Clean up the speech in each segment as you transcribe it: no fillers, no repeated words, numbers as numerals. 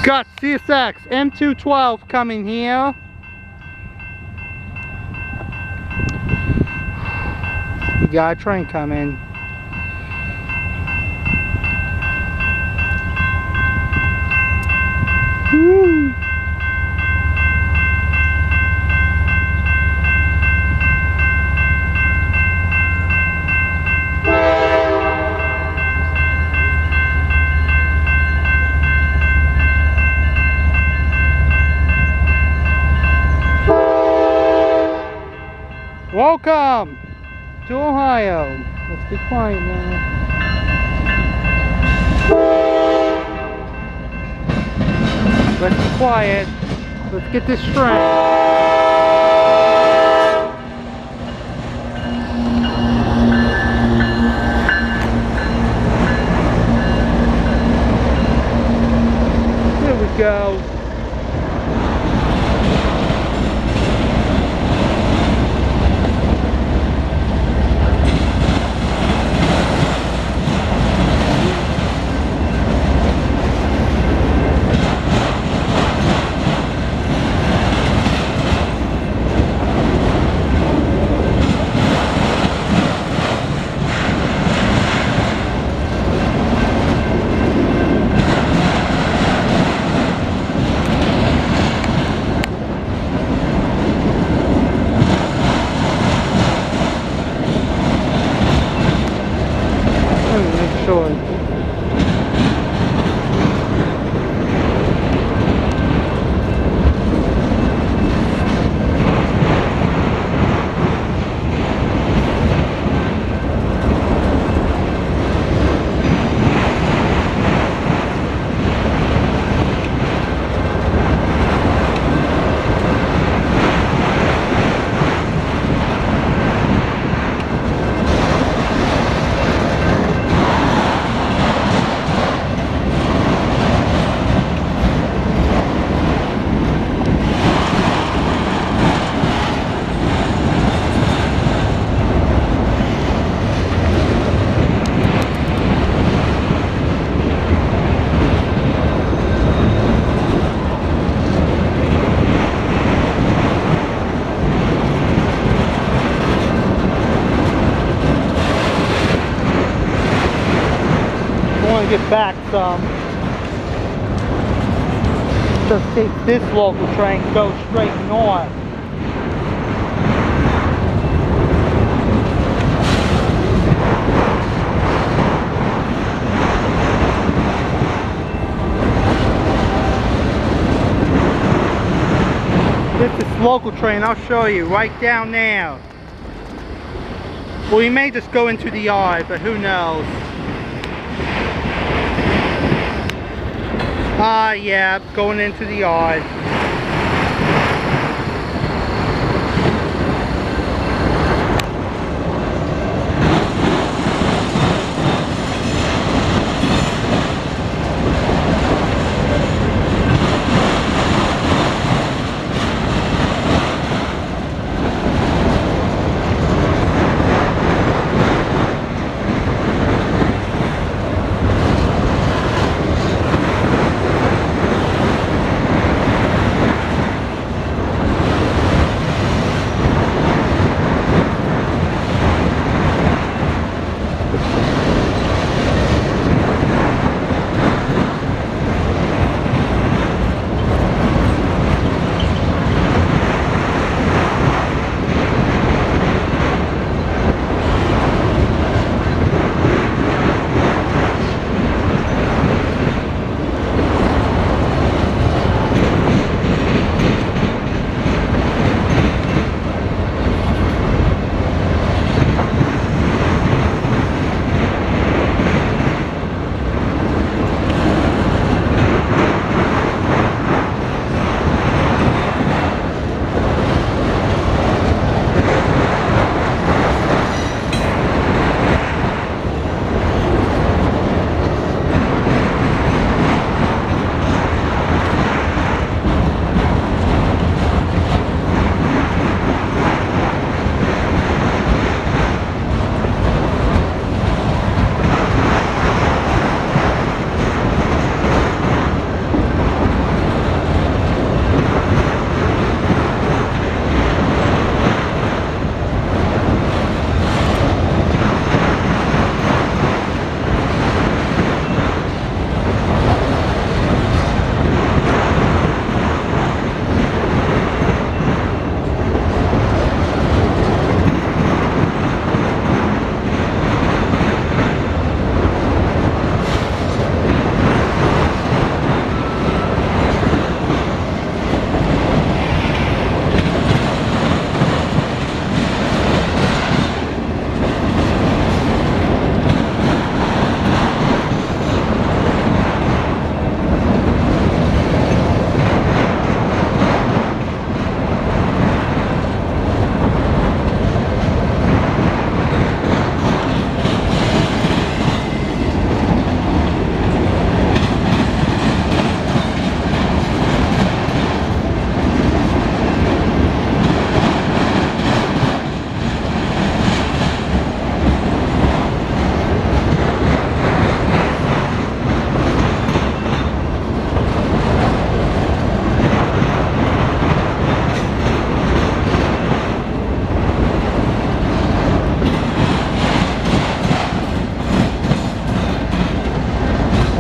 Got CSX M212 coming here. We got a train coming. Woo. Welcome to Ohio. Let's be quiet now. Let's be quiet. Let's get this straight. There we go. Get back some. Just take this local train, go straight north. This is local train, I'll show you, right down there. Well, we may just go into the yard, but who knows. Yeah, going into the yard.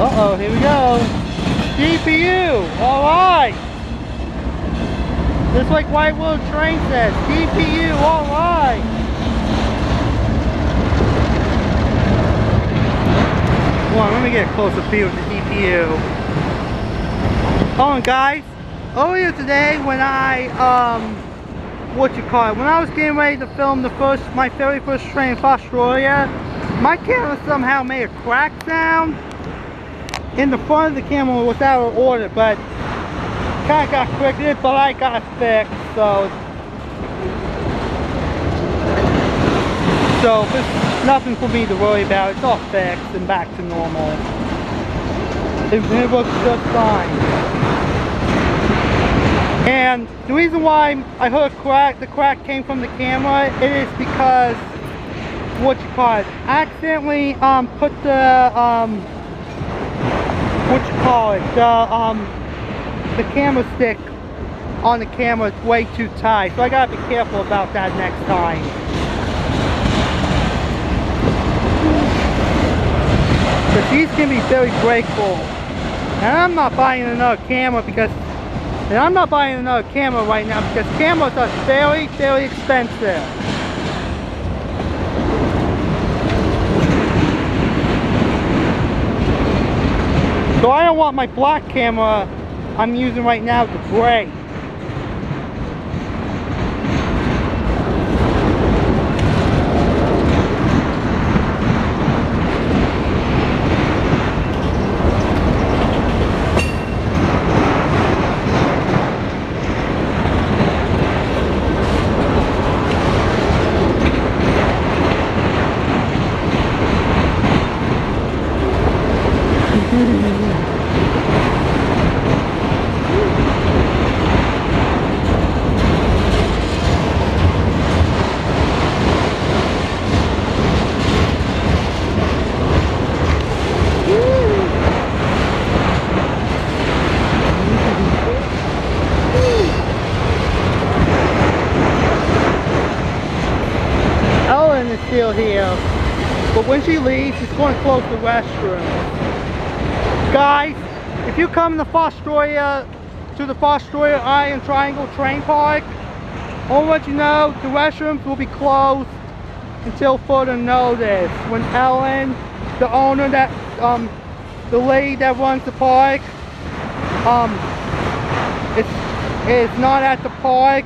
Uh-oh, here we go. DPU, alright. Just like White World Train says, DPU, alright. Hold on, let me get a closer view of the DPU. Hold on, guys. Earlier today when I, when I was getting ready to film my very first train in Fostoria, my camera somehow made a crack sound in the front of the camera without an order, but kind of got corrected, but I got it fixed, so there's nothing for me to worry about. It's all fixed and back to normal. It works just fine. And the reason why I heard the crack came from the camera, it is because I accidentally put the the camera stick on the camera way too tight, so I gotta be careful about that next time. Because these can be very breakable. And I'm not buying another camera right now because cameras are very, very expensive. So I don't want my black camera I'm using right now to break. Still here, but when she leaves, she's going to close the restroom. Guys, if you come to the Fostoria Ohio Triangle Train Park, I want to let you know the restrooms will be closed until further notice. When Ellen, the owner, the lady that runs the park, is not at the park.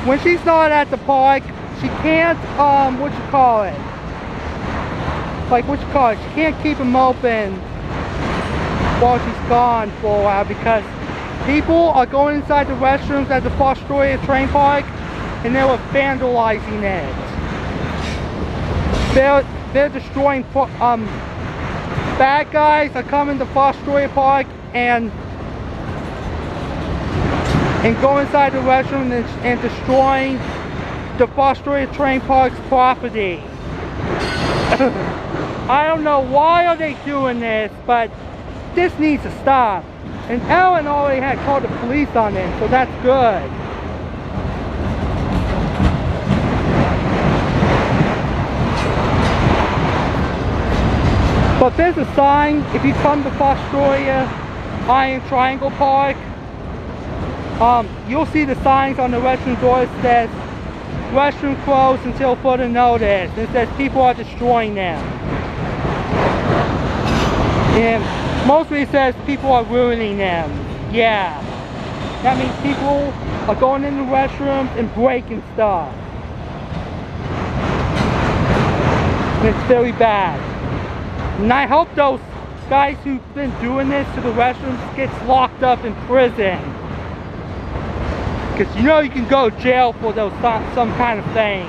When she's not at the park, she can't, she can't keep them open while she's gone for a while because people are going inside the restrooms at the Fostoria Train Park and they were vandalizing it. They're destroying, bad guys are coming to Fostoria Park and go inside the restroom and destroying the Fostoria Train Park's property. I don't know why are they doing this, but this needs to stop. And Ellen already had called the police on it, so that's good. But there's a sign if you come to Fostoria Ohio Triangle Park. You'll see the signs on the restroom door that says restroom closed until further notice. It says people are destroying them. And mostly it says people are ruining them. Yeah. That means people are going in the restrooms and breaking stuff. And it's very bad. And I hope those guys who've been doing this to the restrooms gets locked up in prison. Because you know you can go to jail for those some kind of things.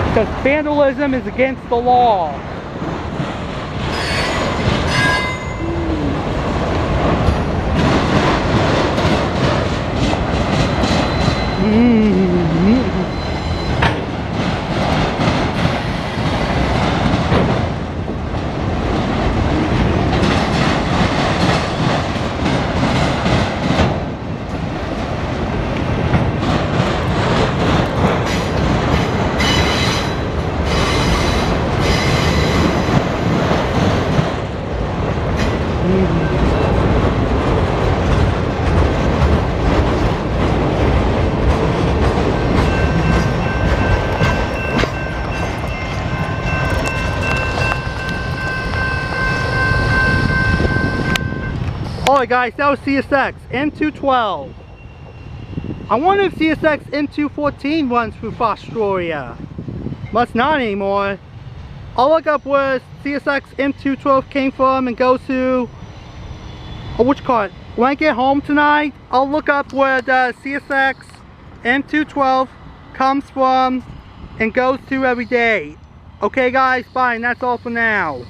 Because vandalism is against the law. Alright guys, that was CSX M212. I wonder if CSX M214 runs through Fostoria. Must not anymore. I'll look up where CSX M212 came from and go to, which car? When I get home tonight, I'll look up where the CSX M212 comes from and goes to every day. Okay guys, bye, and that's all for now.